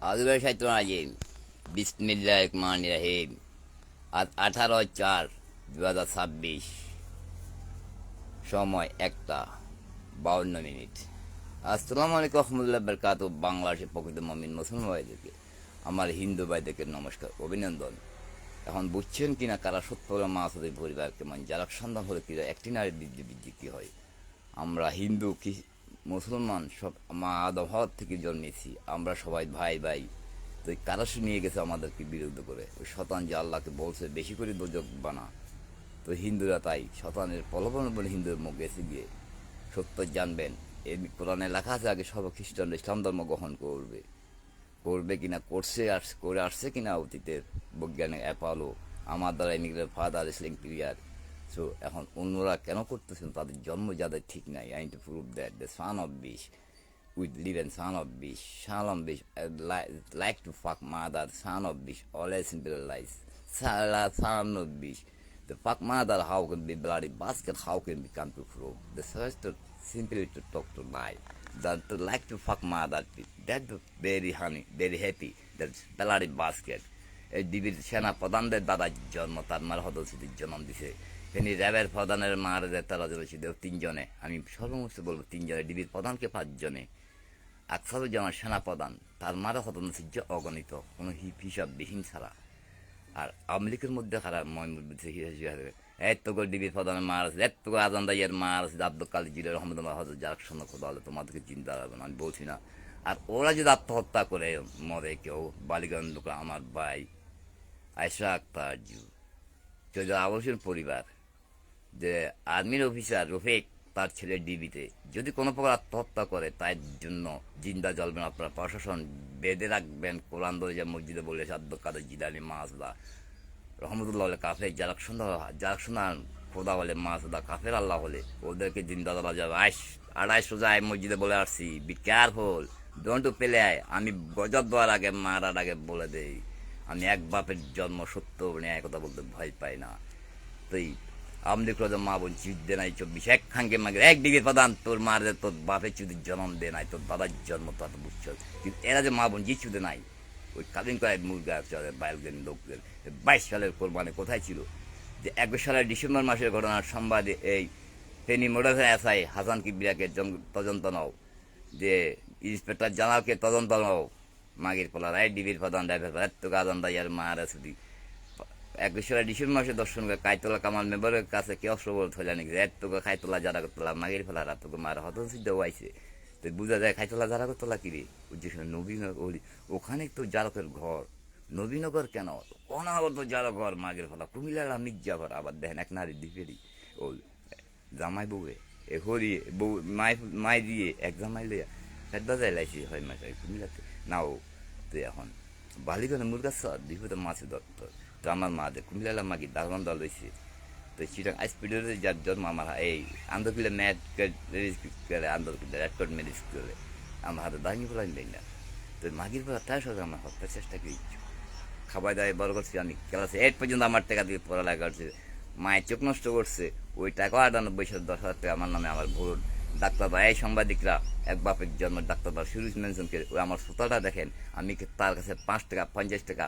আজবের সাহিত্য আজিম বিসমিল্লাহ রহমান রহিম। আজ 18/4/2026, সময় 1:52। আসসালামু আলাইকুম রহমতুল্লাহ বরকাত। বাংলাদেশের প্রকৃত মমিন মুসলমান ভাইদেরকে, আমার হিন্দু ভাইদেরকে নমস্কার, অভিনন্দন। এখন বুঝছেন কিনা কারা সত্য মাসুদের পরিবার কেমন, যারা সন্তান হলে কি একটি নারীর বীর্য কি হয়। আমরা হিন্দু কি মুসলমান সব মা আদম হওয়ার থেকে জন্মেছি, আমরা সবাই ভাই ভাই। তো কারা নিয়ে গেছে আমাদেরকে বিরুদ্ধ করে, ওই শতান যে আল্লাহকে বলছে বেশি করে দোজক বানা। তো হিন্দুরা তাই শতানের প্রলোভন বলে হিন্দুর মুখ গেছে গিয়ে সত্য জানবেন। এই কোরআনে লেখা আছে আগে সব খ্রিস্টানরা ইসলাম ধর্ম গ্রহণ করবে, করবে কিনা করে আসছে কিনা অতীতের বৈজ্ঞানিক অ্যাপালো আমার দ্বারা ইমিগ্রেট ফাদার ইসলিম ক্লিয়ার। সো এখন অন্যরা কেন করতেছেন, তাদের জন্ম যাদের ঠিক নাই। I to prove that the son of বিশ with living son of bish, Shalom bish, like to fuck mother, son of bish, always symbolize, son of bish. The fuck mother, how can be bloody basket, how can become to prove. The first to simply to talk to lie. That to like to fuck mother, that very honey, very happy, that bloody basket. এই ডিবির সেনা প্রধানদের দাদা জন্ম, তার মার হদস্মৃতির জন্ম দিছে। তিনি র্যাবের প্রধানের মার তারা ছিল তিনজনে, আমি সর্বমোস্ত বলবো তিনজনে, ডিবির প্রধানকে 5 জনে। আকসারুজ্জামান সেনাপ্রধান, তার মারা হতনসিজ্জ অগণিত, কোনো হিসাব বিহীন ছাড়া। আর আওয়ামী লীগের মধ্যে খারাপ এত করে ডিবির প্রধানের মার আছে, এত করে আজান দাইয়ের মার আছে, আব্দুল কালী জিলের রহমদুল্লাহ হজর যার সঙ্গে খোদা হলে তোমাদেরকে চিন্তা হবে না, আমি বলছি না। আর ওরা যদি আত্মহত্যা করে মরে কেউ, বালিগঞ্জ লোক আমার ভাই আয়সা আক্তার জু, চৌধুরী আবসীর পরিবার, যে আর্মির অফিসার রফিক, তার ছেলে ডিবিতে যদি কোনো প্রকার আত্মহত্যা করে, তার জন্য জিন্দা জ্বলবেন। আপনারা প্রশাসন বেঁধে রাখবেন। কোরআন ধরে যা মসজিদে বলেছে আব্দুল কাদের জিলানি মাসদা রহমতুল্লাহ হলে কাফের, যারা শোনান খোদা হলে মাসদা কাফের, আল্লাহ হলে ওদেরকে জিন্দা জ্বলা যাবে। 250 রোজায় মসজিদে বলে আসছি, বি কেয়ারফুল, ডোন্ট টু পেলে। আমি গজব দেওয়ার আগে, মারার আগে বলে দেই, আমি এক বাপের জন্ম সত্য নিয়ে কথা বলতে ভয় পাই না। তুই আমলি ক্রোধ মা বোন চিট দে নাই 24 এক খাঙ্গে মাগে এক ডিগ্রি প্রধান, তোর মার তোর বাপের চুদির জন্ম দে নাই, তোর দাদার জন্ম তো বুঝছ। কিন্তু এরা যে মা বোন জি চুদে নাই, ওই কালীন কয়েক মুরগা চলে বাইলগেন লোকদের। 22 সালের কোরবানি কোথায় ছিল? যে 21 সালের ডিসেম্বর মাসের ঘটনার সংবাদে এই ফেনী মোটর এসআই হাসান কিবরিয়াকে তদন্ত নাও, যে ইন্সপেক্টর জানালকে তদন্ত নাও। মাগির পোলার এই ডিবির প্রধান ড্রাইভার এত গাজন দাইয়ার মার আছে 21 সালের ডিসেম্বর মাসে দর্শন করে কাইতলা কামাল মেম্বারের কাছে কে অসবল হইলা নাকি, এত খাইতলা যারা করতলা মাগির ফেলা রাত মার হত সিদ্ধ হয়েছে। তো বোঝা যায় খাইতলা যারা করতলা কিরে উদ্দেশ্য নবীনগর, ওখানে তো জারকের ঘর। নবীনগর কেন অনাগত জারক ঘর মাগের ফেলা কুমিল্লার মির্জাফর। আবার দেখেন এক নারী দ্বীপেরই ও জামাই বউয়ে এ হরি বউ মাই দিয়ে এক জামাই লইয়া ফেট বাজায় লাইছি হয় মাস কুমিল্লাতে নাও। তো এখন বালিগঞ্জ মুরগার সর দ্বীপে মাছের দপ্তর। তো আমার মা যে কুমিল্লা মাগি দারমান দল হয়েছে। তো চিটাং আইসপিডের যার জন্ম আমার এই আন্দরকিলে ম্যাট করে আন্দরকিলে রেডকট মেডিস করে আমার হাতে দাঁড়িয়ে ফেলাই দেয় না। তো মাগির পর তার সাথে আমার হত্যার চেষ্টা করেছি, খাবার দাওয়ায় বড় করছি। আমি ক্লাস 8 পর্যন্ত আমার টাকা দিয়ে পড়ালেখা করছে। মায়ের চোখ নষ্ট করছে, ওই টাকা 98,000 টাকা আমার নামে আমার ভুল। ডাক্তার ভাই সাংবাদিকরা এক বাপের জন্ম ডাক্তার ভাই সুরজ মেনশনকে ওই আমার শ্রোতাটা দেখেন, আমি তার কাছে 5 টাকা 50 টাকা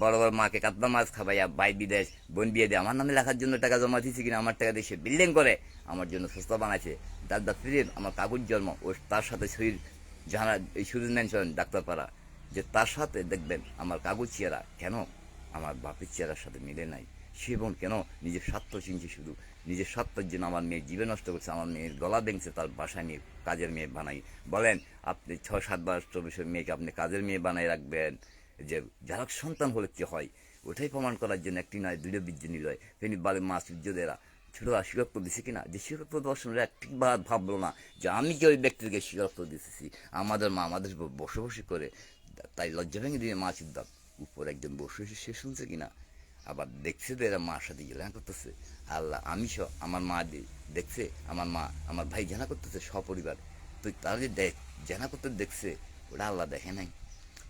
বড় বড় মাকে কাতলা মাছ খাবাইয়া বাই বিদেশ বোন বিয়ে দিয়ে আমার নামে লেখার জন্য টাকা জমা দিয়েছি কিনা, আমার টাকা দিয়ে সে বিল্ডিং করে আমার জন্য সস্তা বানাইছে। ডাক্তার ফিরিয়ে আমার কাকুর জন্ম, ও তার সাথে শরীর জানা এই সুরজ মেনশন ডাক্তারপাড়া, যে তার সাথে দেখবেন আমার কাগজ চেহারা কেন আমার বাপের চেহারার সাথে মিলে নাই। সে বোন কেন নিজের স্বার্থ চিনছে, শুধু নিজের স্বার্থের জন্য আমার মেয়ের জীবন নষ্ট করছে, আমার মেয়ের গলা ভেঙছে তার বাসায় নিয়ে কাজের মেয়ে বানাই। বলেন আপনি 6-7 বছর মেয়েকে আপনি কাজের মেয়ে বানাই রাখবেন? যে যারা সন্তান হলে কি হয় ওটাই প্রমাণ করার জন্য একটি নয় দুইটা বীর্য নিলয় ফেনি বালে মা সূর্যদেরা ছোটরা স্বীকারত্ব দিছে কিনা, যে স্বীকারত্ব দর্শনের একটিবার ভাবলো না যে আমি কি ওই ব্যক্তিকে স্বীকারত্ব দিতেছি। আমাদের মা আমাদের বসে বসে করে, তাই লজ্জা ভেঙে দিয়ে মা চিন্তা উপর একজন বসে সে শুনছে কিনা, আবার দেখছে তো এরা মার সাথে গেলা করতেছে। আল্লাহ আমি আমার মা দেখছে, আমার মা আমার ভাই জানা করতেছে সপরিবার। তো তারা যে জানা করতে দেখছে ওটা আল্লাহ দেখে নাই।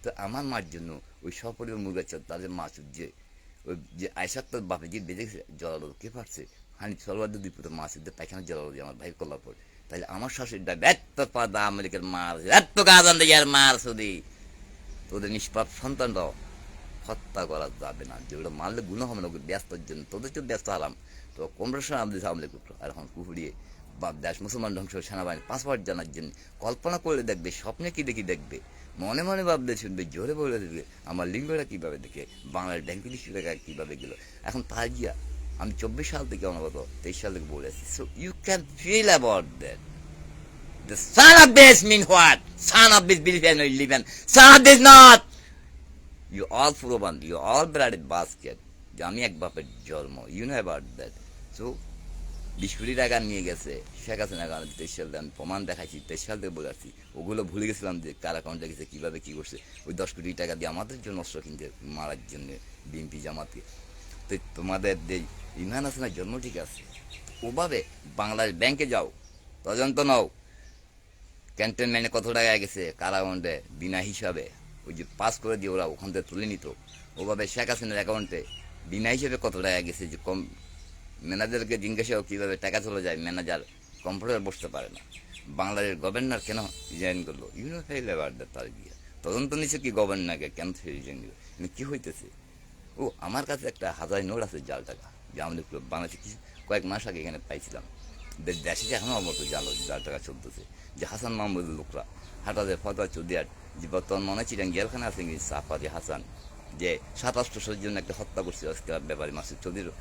তো আমার মার জন্য ওই সপরিবার মুরগা চল তাদের মা যে ওই যে আয়সার তোর বাপে যে বেঁধেছে জলালো কে পারছে হানি সলবার দুই পুরো মাছ পায়খানা জলালো যে আমার ভাই কল্লা পড়ে। তাহলে আমার শাশুড়িটা এত পাদা আমেরিকার মার এত গাজান দিয়ে আর মার শুধু তোদের নিষ্পাপ সন্তানরাও হত্যা করা যাবে না, যেগুলো মারলে গুণ হবে না, ওকে ব্যস্তর জন্য তোদের তো ব্যস্ত হলাম। তো কমরেশন আমাদের সামলে কুকুর আর এখন কুকুরিয়ে বাপ দেশ মুসলমান ধ্বংস সেনাবাহিনী পাসওয়ার্ড জানার জন্য কল্পনা করলে দেখবে, স্বপ্নে কি দেখি দেখবে, মনে মনে ভাবলে শুনবে, জোরে বলে দেখবে আমার লিঙ্গটা কীভাবে দেখে, বাংলার ব্যাংক টাকা কীভাবে গেলো। এখন তার গিয়া আমি 24 সাল থেকে অনগত 23 সাল থেকে বলে আসছি। So you can feel about that the son of this mean what, son of this believe and live and son of this not, you all proven, you all bloody basket যে আমি এক বাপের জন্ম, you know about that. So 20 কোটি টাকা নিয়ে গেছে শেখ হাসিনা, 23 সাল আমি প্রমাণ দেখাইছি, 23 সাল থেকে বলে আসছি, ওগুলো ভুলে গেছিলাম যে কার অ্যাকাউন্টে গেছে, কীভাবে কী করছে। ওই 10 কোটি টাকা দিয়ে আমাদের জন্য অস্ত্র কিনতে মারার জন্য বিএনপি জামাতকে। তো তোমাদের যে ইমরান হাসিনার জন্ম ঠিক আছে, ওভাবে বাংলাদেশ ব্যাংকে যাও, তদন্ত নাও, ক্যান্টনমেন্টে কত টাকা গেছে কার অ্যাকাউন্টে বিনা হিসাবে, ওই যে পাস করে দিয়ে ওরা ওখান থেকে তুলে নিত, ওভাবে শেখ হাসিনার অ্যাকাউন্টে বিনা হিসেবে কত টাকা গেছে, যে কম ম্যানেজারকে জিজ্ঞাসাও কীভাবে টাকা চলে যায়, ম্যানেজার কম্পিউটার বসতে পারে না। বাংলাদেশের গভর্নর কেন রিজাইন করলো, ইউনো ফেল এবার তার গিয়ে তদন্ত নিচ্ছে কি গভর্নরকে কেন রিজাইন দিল, কিন্তু কী হইতেছে। ও আমার কাছে একটা 1000 নোট আছে জাল টাকা, যে আমাদের বাংলাদেশে কিছু কয়েক মাস আগে এখানে পাইছিলাম, দেশে এখনও মতো জাল টাকা চলতেছে, যে হাসান মাহমুদের লোকরা হাটাতে ফতোয়া চৌদিয়ার, যে বর্তমান মনে হচ্ছে জেলখানে আছে সাফারি হাসান, যে 2700 জন একটা হত্যা করছে আজকে ব্যাপারী মাসুদ চৌধুরী,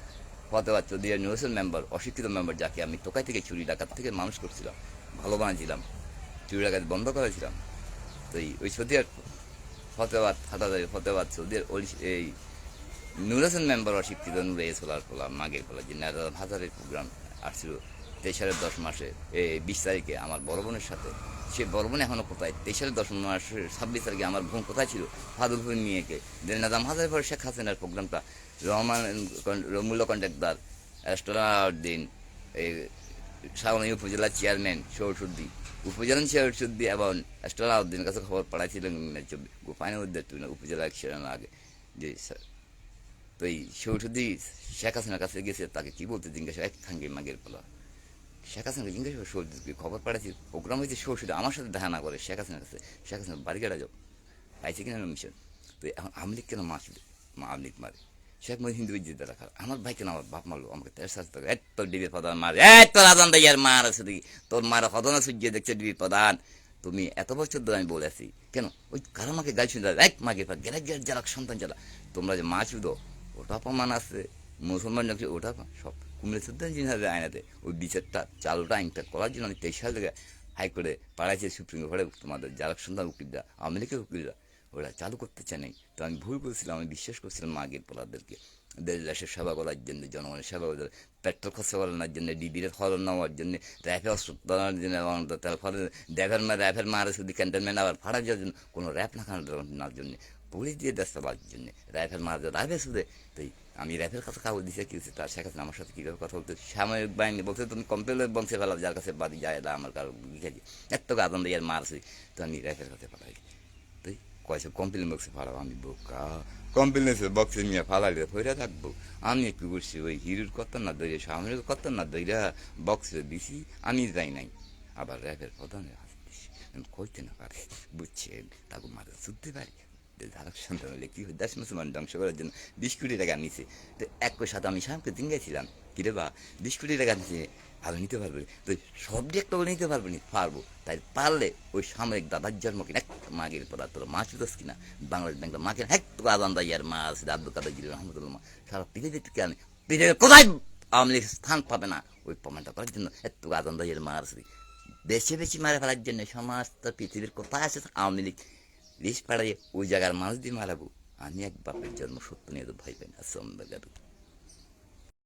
ফতোয়া চৌধুরীর নিউজের মেম্বার, অশিক্ষিত মেম্বার, যাকে আমি টোকাই থেকে চুরি ডাকাত থেকে মানুষ করছিলাম, ভালো বানাইছিলাম, চুরি ডাকাত বন্ধ করেছিলাম। তো ওই চৌধুরীর ফতেবাদ হাটাতে ফতেবাদ চৌধুরীর এই নুরাসেন মেম্বার অশিক্ষিত নুরে সোলার পোলা মাগের পোলা, যে হাজারের প্রোগ্রাম আসছিল 23 মাসে 20 তারিখে আমার বড় বোনের সাথে, সে বড় বোন এখনও কোথায়, 23 মাসের 26 তারিখে আমার বোন কোথায় ছিল, ফাদুলপুর নিয়েকে নাজাম হাজার পরে শেখ হাসিনার প্রোগ্রামটা, রহমান রমুল্লা কন্ট্রাক্টার, অ্যাস্ট্রাউদ্দিন, এই সাগরী উপজেলার চেয়ারম্যান সৌরসুদ্দি, উপজেলা সৌরসুদ্দি এবং অ্যাস্ট্রাউদ্দিনের কাছে খবর পাঠাইছিলেন গোপাইনুদ্দিন উপজেলা ইলেকশনের আগে, যে তো এই সৌরসুদ্দি শেখ হাসিনার কাছে গেছে, তাকে কী বলতে জিজ্ঞাসা, এক খাঙ্গে মাগের পোলা, শেখ হাসিনাকে জিজ্ঞাসা করে সৌরসুদ্দিকে খবর পাঠাচ্ছি, প্রোগ্রাম হয়েছে সৌরসুদ্দি আমার সাথে দেখা না করে শেখ হাসিনার কাছে, শেখ হাসিনা বাড়ি কাটা যাও পাইছে কিনা মিশন। তো এখন আমলিক কেন আমলিক মারে, শেখ মহিদ হিন্দু জিতে রাখা, আমার ভাই কেন আমার বাপ মারলো, আমাকে তেরো সাথে থাকে, তোর ডিবি প্রধান মার, তোর আদান দাইয়ার মার আছে দেখি, তোর মার হদনা সূর্য দেখছে ডিবি প্রধান, তুমি এত বছর ধরে আমি বলেছি কেন, ওই কারো মাকে গাল শুনতে এক মাকে গেরা গেরা যারা সন্তান যারা, তোমরা যে মা শুধু ওটা অপমান আছে, মুসলমান নাকি ওটা সব কুমড়ে সুদ্দান জিনিস আইনাতে, ওই বিচারটা চালুটা আইনটা করার জন্য আমি 23 সাল থেকে হাইকোর্টে পাড়াইছে, সুপ্রিম কোর্টে তোমাদের যারা সন্তান উকিলরা, আওয়ামী লীগের উকিলরা, ওরা চালু করতে চায় নাই। তো আমি ভুল করেছিলাম, আমি বিশ্বাস করছিলাম মাগের পোলাদেরকে, দেশের সেবা করার জন্য, জনগণের সেবা করার, পেট্রোল খরচা করানোর জন্য, ডিবির খরচ নেওয়ার জন্য, র্যাপে অস্ত্র জন্য, ড্রাইভার র্যাপের মারে শুধু ক্যান্টনমেন্ট আবার ভাড়া যাওয়ার জন্য, কোনো র্যাপ না খাওয়ার জন্য, পুলিশ দিয়ে দেশ চালার জন্য, র্যাপের মারা র্যাপে শুধু। তো আমি র্যাপের কাছে কাগজ দিতে কী হচ্ছে, তার শেখাচ্ছে আমার সাথে কীভাবে কথা বলতে, সাময়িক বাহিনী বলছে তুমি কম্পিউটার বংশে ফেলা, যার কাছে বাড়ি যায় না আমার কারো লিখেছি, এত আদম দিয়ে মারছি, তো আমি র্যাপের কাছে পাঠাই, তুই কয়েছে কমপ্লেন বক্সে ফাড়াবো, আমি বোকা কমপ্লেন্সের বক্সে নিয়ে ফালাইলে ফইরা থাকবো, আমি একটু করছি ওই হিরোর কথা না দইরে, সামনের কথা না দইরা বক্সে দিছি, আমি যাই নাই, আবার র্যাপের প্রধানের হাত দিছি, কইতে না পারে, বুঝছেন, তাকে মারা ছুটতে পারি, ধারক সন্তান হলে কী হয়, দেশ মুসলমান ধ্বংস করার জন্য 20 কোটি টাকা নিছে। তো একই সাথে আমি সাহেবকে দিন গেছিলাম, কিরে বা 20 কোটি টাকা নিচ্ছে, আরও নিতে পারবে, তো সব দিয়ে একটা নিতে পারবো নি, পারবো, তাই পারলে ওই সাময়িক দাদার জন্ম কিনা মাগের পড়া, তোর মা শুধু কিনা বাংলাদেশ ব্যাংকের মাকে হ্যাঁ তো আদান দাইয়ার মা আছে, আব্দুল কাদের জিল রহমতুল্লাহ, সারা পৃথিবীতে কেন পৃথিবীর কোথায় আওয়ামী লীগ স্থান পাবে না, ওই প্রমাণটা করার জন্য এত আদান দাইয়ার মা আছে, বেশি বেশি মারা ফেলার জন্য সমস্ত পৃথিবীর কোথায় আছে আওয়ামী লীগ লিস্ট পাড়াইয়ে ওই জায়গার মানুষ দিয়ে মারাবো, আমি এক বাপের জন্ম সত্য নিয়ে তো ভয় পাই না।